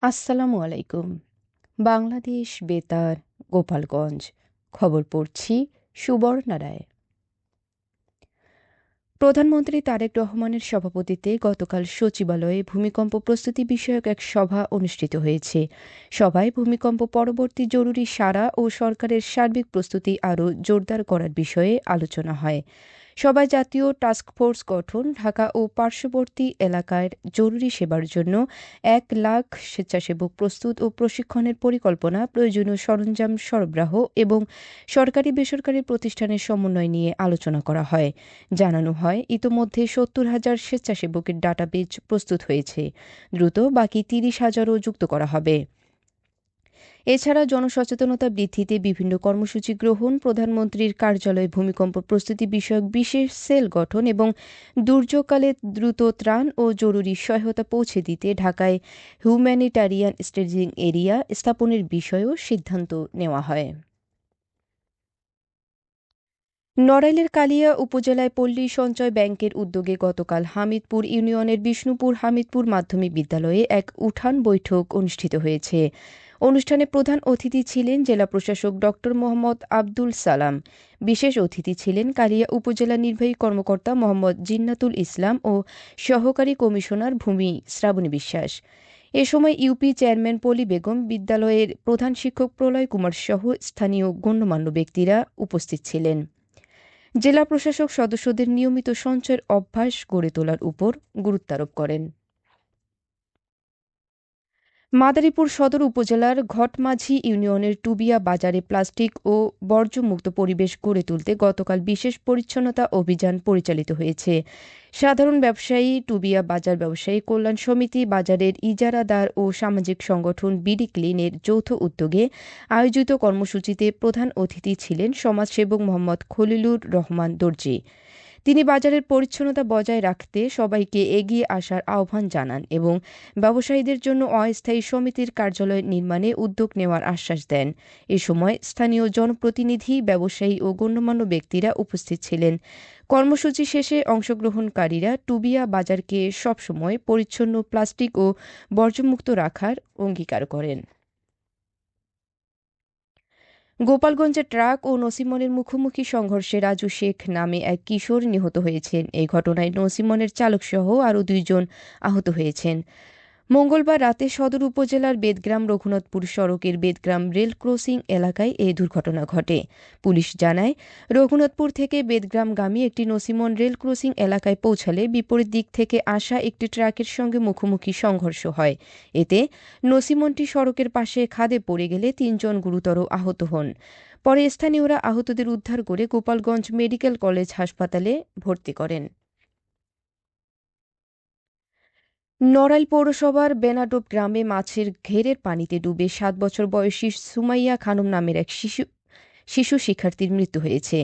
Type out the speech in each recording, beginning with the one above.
আসসালামু আলাইকুম। বাংলাদেশ বেতার, গোপালগঞ্জ। খবর পড়ছি সুবর্ণা রায়। প্রধানমন্ত্রী তারেক রহমানের সভাপতিত্বে গতকাল সচিবালয়ে ভূমিকম্প প্রস্তুতি বিষয়ক এক সভা অনুষ্ঠিত হয়েছে। সভায় ভূমিকম্প পরবর্তী জরুরি সাড়া ও সরকারের সার্বিক প্রস্তুতি আরও জোরদার করার বিষয়ে আলোচনা হয়। সভায় জাতীয় টাস্কফোর্স গঠন, ঢাকা ও পার্শ্ববর্তী এলাকার জরুরি সেবার জন্য 1,00,000 স্বেচ্ছাসেবক প্রস্তুত ও প্রশিক্ষণের পরিকল্পনা, প্রয়োজনীয় সরঞ্জাম সরবরাহ এবং সরকারি বেসরকারি প্রতিষ্ঠানের সমন্বয় নিয়ে আলোচনা করা হয়। জানানো হয়, ইতোমধ্যে 70,000 স্বেচ্ছাসেবকের ডাটাবেজ প্রস্তুত হয়েছে। দ্রুত বাকি 30,000ও যুক্ত করা হবে। এছাড়া জনসচেতনতা বৃদ্ধিতে বিভিন্ন কর্মসূচি গ্রহণ, প্রধানমন্ত্রীর কার্যালয়ে ভূমিকম্প প্রস্তুতি বিষয়ক বিশেষ সেল গঠন এবং দুর্যোগকালে দ্রুত ত্রাণ ও জরুরি সহায়তা পৌঁছে দিতে ঢাকায় হিউম্যানিটারিয়ান স্টেজিং এরিয়া স্থাপনের বিষয়েও সিদ্ধান্ত নেওয়া হয়। নড়াইলের কালিয়া উপজেলায় পল্লী সঞ্চয় ব্যাংকের উদ্যোগে গতকাল হামিদপুর ইউনিয়নের বিষ্ণুপুর হামিদপুর মাধ্যমিক বিদ্যালয়ে এক উঠান বৈঠক অনুষ্ঠিত হয়েছে। অনুষ্ঠানে প্রধান অতিথি ছিলেন জেলা প্রশাসক ড মোহাম্মদ আব্দুল সালাম। বিশেষ অতিথি ছিলেন কালিয়া উপজেলা নির্বাহী কর্মকর্তা মোহাম্মদ জিন্নাতুল ইসলাম ও সহকারী কমিশনার ভূমি শ্রাবণী বিশ্বাস। এ সময় ইউপি চেয়ারম্যান পলি বেগম, বিদ্যালয়ের প্রধান শিক্ষক প্রলয় কুমার সহ স্থানীয় গণ্যমান্য ব্যক্তিরা উপস্থিত ছিলেন। জেলা প্রশাসক সদস্যদের নিয়মিত সঞ্চয়ের অভ্যাস গড়ে তোলার উপর গুরুত্বারোপ করেন। মাদারীপুর সদর উপজেলার ঘটমাঝি ইউনিয়নের টুবিয়া বাজারে প্লাস্টিক ও বর্জ্যমুক্ত পরিবেশ গড়ে তুলতে গতকাল বিশেষ পরিচ্ছন্নতা অভিযান পরিচালিত হয়েছে। সাধারণ ব্যবসায়ী, টুবিয়া বাজার ব্যবসায়ী কল্যাণ সমিতি, বাজারের ইজারাদার ও সামাজিক সংগঠন বিডি ক্লিনের যৌথ উদ্যোগে আয়োজিত কর্মসূচিতে প্রধান অতিথি ছিলেন সমাজসেবক মোহাম্মদ খলিলুর রহমান দর্জি। তিনি বাজারের পরিচ্ছন্নতা বজায় রাখতে সবাইকে এগিয়ে আসার আহ্বান জানান এবং ব্যবসায়ীদের জন্য অস্থায়ী সমিতির কার্যালয় নির্মাণে উদ্যোগ নেওয়ার আশ্বাস দেন। এ সময় স্থানীয় জনপ্রতিনিধি, ব্যবসায়ী ও গণ্যমান্য ব্যক্তিরা উপস্থিত ছিলেন। কর্মসূচি শেষে অংশগ্রহণকারীরা টুবিয়া বাজারকে সবসময় পরিচ্ছন্ন, প্লাস্টিক ও বর্জ্যমুক্ত রাখার অঙ্গীকার করেন। গোপালগঞ্জে ট্রাক ও নসিমনের মুখোমুখি সংঘর্ষে রাজু শেখ নামে এক কিশোর নিহত হয়েছেন। এই ঘটনায় নসিমনের চালকসহ আরও 2 জন আহত হয়েছেন। মঙ্গলবার রাতে সদর উপজেলার বেদগ্রাম রঘুনাথপুর সড়কের বেদগ্রাম রেল ক্রসিং এলাকায় এই দুর্ঘটনা ঘটে। পুলিশ জানায়, রঘুনাথপুর থেকে বেদগ্রামগামী একটি নসিমন রেল ক্রসিং এলাকায় পৌঁছালে বিপরীত দিক থেকে আসা একটি ট্রাকের সঙ্গে মুখোমুখি সংঘর্ষ হয়। এতে নসিমনটি সড়কের পাশে খাদে পড়ে গেলে 3 জন গুরুতর আহত হন। পরে স্থানীয়রা আহতদের উদ্ধার করে গোপালগঞ্জ মেডিকেল কলেজ হাসপাতালে ভর্তি করেন। নড়াইল পৌরসভার বেনাডোব গ্রামে মাছের ঘেরের পানিতে ডুবে 7 বছর বয়সী সুমাইয়া খানম নামের এক শিশু শিক্ষার্থীর মৃত্যু হয়েছে।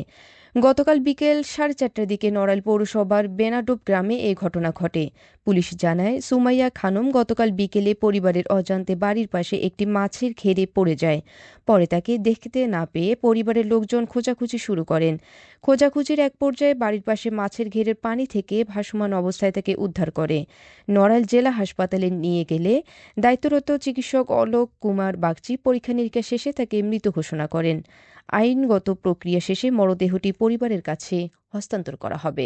গতকাল বিকেল 4:30টার দিকে নড়াইল পৌরসভার বেনাডোব গ্রামে এ ঘটনা ঘটে। পুলিশ জানায়, সুমাইয়া খানম গতকাল বিকেলে পরিবারের অজান্তে বাড়ির পাশে একটি মাছের ঘেরে পড়ে যায়। পরে তাকে দেখতে না পেয়ে পরিবারের লোকজন খোঁজাখুঁজি শুরু করেন। খোঁজাখুঁজির এক পর্যায়ে বাড়ির পাশে মাছের ঘেরের পানি থেকে ভাসমান অবস্থায় তাকে উদ্ধার করে নড়াইল জেলা হাসপাতালে নিয়ে গেলে দায়িত্বরত চিকিৎসক অলোক কুমার বাগচি পরীক্ষা নিরীক্ষা শেষে তাকে মৃত ঘোষণা করেন। আইনগত প্রক্রিয়া শেষে মরদেহটি পরিবারের কাছে হস্তান্তর করা হবে।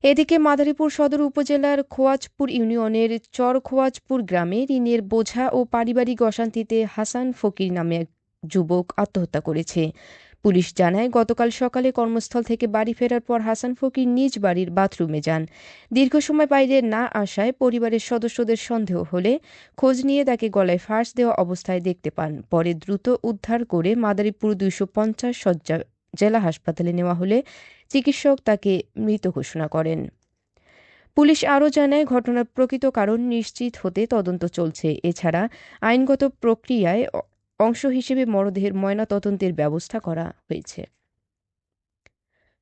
এদিকে মাদারীপুর সদর উপজেলার খোয়াজপুর ইউনিয়নের চর খোয়াজপুর গ্রামে ঋণের বোঝা ও পারিবারিক অশান্তিতে হাসান ফকির নামে এক যুবক আত্মহত্যা করেছে। পুলিশ জানায়, গতকাল সকালে কর্মস্থল থেকে বাড়ি ফেরার পর হাসান ফকির নিজ বাড়ির বাথরুমে যান। দীর্ঘ সময় বাইরে না আসায় পরিবারের সদস্যদের সন্দেহ হলে খোঁজ নিয়ে তাকে গলায় ফাঁস দেওয়া অবস্থায় দেখতে পান। পরে দ্রুত উদ্ধার করে মাদারীপুর 250 শয্যা জেলা হাসপাতালে নেওয়া হলে চিকিৎসক তাকে মৃত ঘোষণা করেন। পুলিশ আরও জানায়, ঘটনার প্রকৃত কারণ নিশ্চিত হতে তদন্ত চলছে। এছাড়া আইনগত প্রক্রিয়ায় অংশ হিসেবে মরদেহের ময়নাতদন্তের ব্যবস্থা করা হয়েছে।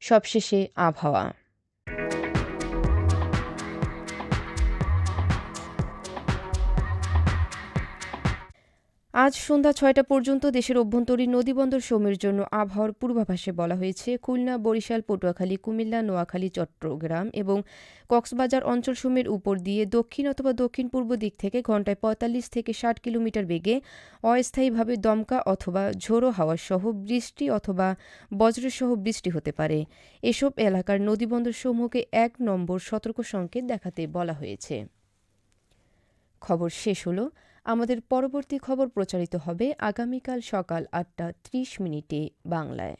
সবশেষে আবহাওয়া। আজ সন্ধ্যা ৬টা পর্যন্ত দেশের অভ্যন্তরীণ নদীবন্দর সমূহের জন্য আবহাওয়ার পূর্বাভাসে বলা হয়েছে, খুলনা, বরিশাল, পটুয়াখালী, কুমিল্লা, নোয়াখালী, চট্টগ্রাম এবং কক্সবাজার অঞ্চলসমূহের উপর দিয়ে দক্ষিণ অথবা দক্ষিণ-পূর্ব দিক থেকে ঘন্টায় ৪৫ থেকে ৬০ কিলোমিটার বেগে অস্থায়ীভাবে দমকা অথবা ঝোড়ো হাওয়া সহ বৃষ্টি অথবা বজ্রসহ বৃষ্টি হতে পারে। এসব এলাকার নদীবন্দরসমূহকে ১ নম্বর সতর্ক সংকেত দেখাতে বলা হয়েছে। খবর শেষ হলো। আমাদের পরবর্তী খবর প্রচারিত হবে আগামীকাল সকাল ৮টা ৩০ মিনিটে বাংলায়।